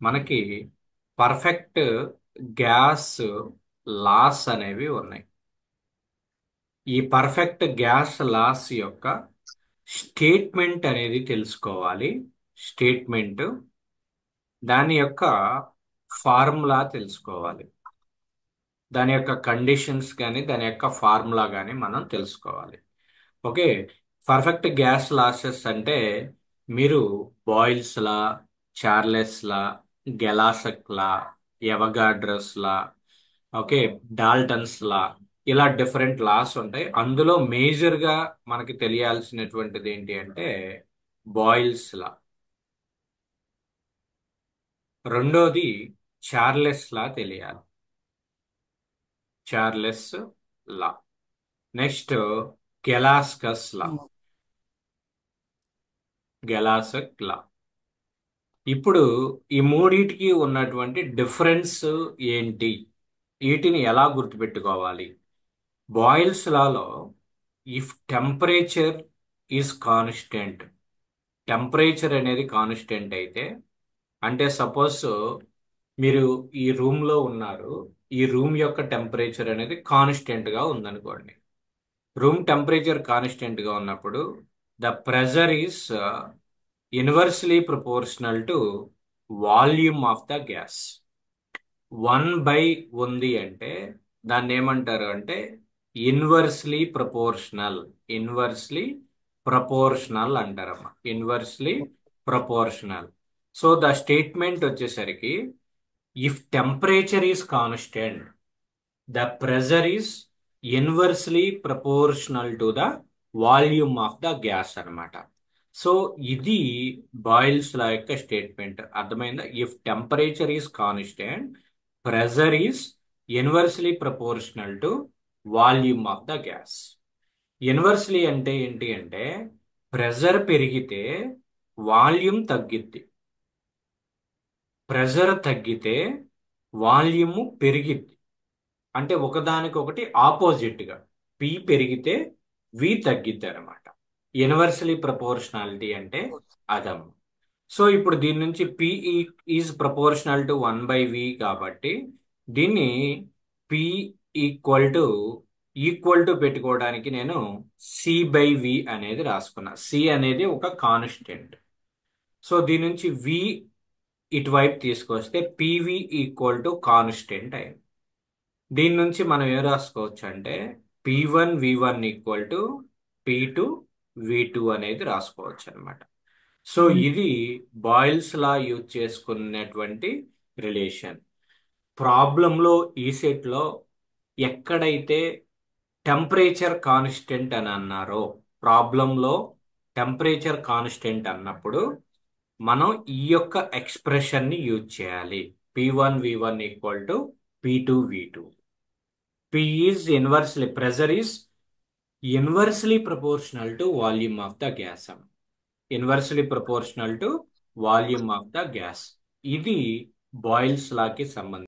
మనకి perfect gas laws అనేవి ఉన్నాయి. ఈ పర్ఫెక్ట్ గ్యాస్ లాస్ యొక్క స్టేట్మెంట్ అనేది తెలుసుకోవాలి. స్టేట్మెంట్ దాని యొక్క ఫార్ములా తెలుసుకోవాలి. దాని యొక్క కండిషన్స్ కానీ దాని యొక్క ఫార్ములా కానీ మనం తెలుసుకోవాలి. ఓకే. పర్ఫెక్ట్ గ్యాస్ లాసెస్ అంటే మీరు బాయిల్స్ లా, చార్లెస్ లా, గెలాసక్ లా, ఎవగాడ్రస్ లా, ఓకే, డాల్టన్స్ లా, ఇలా డిఫరెంట్ లాస్ ఉంటాయి. అందులో మేజర్ గా మనకి తెలియాల్సినటువంటిది ఏంటి అంటే బాయిల్స్ లా. రెండోది చార్లెస్ లా తెలియాలి. చార్లెస్ లా. నెక్స్ట్ గెలాస్కస్ లా. గెలాసక్ లా. ఇప్పుడు ఈ మూడిటికి ఉన్నటువంటి డిఫరెన్స్ ఏంటి, వీటిని ఎలా గుర్తుపెట్టుకోవాలి? Boils Lalo if temperature is constant, temperature అనేది కాన్స్టెంట్ అయితే, అంటే సపోజ్ మీరు ఈ రూమ్ లో ఉన్నారు, ఈ రూమ్ యొక్క టెంపరేచర్ అనేది కాన్స్టెంట్ గా ఉందనుకోండి. రూమ్ టెంపరేచర్ కాన్స్టెంట్ గా ఉన్నప్పుడు the pressure is inversely proportional to volume of the gas. 1 by ఉంది అంటే దాన్ని ఏమంటారు అంటే ఇన్వర్స్లీ ప్రపోర్షనల్. ఇన్వర్స్లీ ప్రపోర్షనల్ అంటారమ్మా. Inversely proportional. So the statement వచ్చేసరికి if temperature is constant, the pressure is inversely proportional to the volume of the gas అన్నమాట. So ఇది Boyle's law యొక్క స్టేట్మెంట్. అర్థమైందా? If temperature is constant, pressure is inversely proportional to volume of the gas. Inversely అంటే ఏంటి అంటే pressure పెరిగితే volume తగ్గిద్ది, pressure తగ్గితే volume పెరిగిద్ది. అంటే ఒకదానికొకటి ఆపోజిట్ గా పి పెరిగితే వి తగ్గిద్ది అనమాట. ఇన్వర్స్లీ ప్రపోర్షనాలిటీ అంటే అదం. సో ఇప్పుడు దీని నుంచి P is proportional to 1/v కాబట్టి దీన్ని పి ఈక్వల్ టు పెట్టుకోవడానికి నేను సి/వి అనేది రాసుకున్నా. సి అనేది ఒక కాన్స్టెంట్. సో దీని నుంచి వి ఇటువైపు తీసుకొస్తే పివి ఈక్వల్ టు కాన్స్టెంట్ అయింది. దీని నుంచి మనం ఏం రాసుకోవచ్చు అంటే P1V1 ఈక్వల్ టు P2V2 అనేది రాసుకోవచ్చు అనమాట. సో ఇది బాయిల్స్ లా యూజ్ చేసుకున్నటువంటి రిలేషన్. ప్రాబ్లంలో ఈ సెట్ లో ఎక్కడైతే టెంపరేచర్ కాన్స్టెంట్ అని అన్నారో, ప్రాబ్లంలో టెంపరేచర్ కాన్స్టెంట్ అన్నప్పుడు మనం ఈ యొక్క ఎక్స్ప్రెషన్ ని యూజ్ చేయాలి. P1V1 equal to P2V2. P is inversely, pressure is inversely proportional to volume of the gas. Inversely proportional to volume of the gas. ఇది బాయిల్స్ లాకి సంబంధించి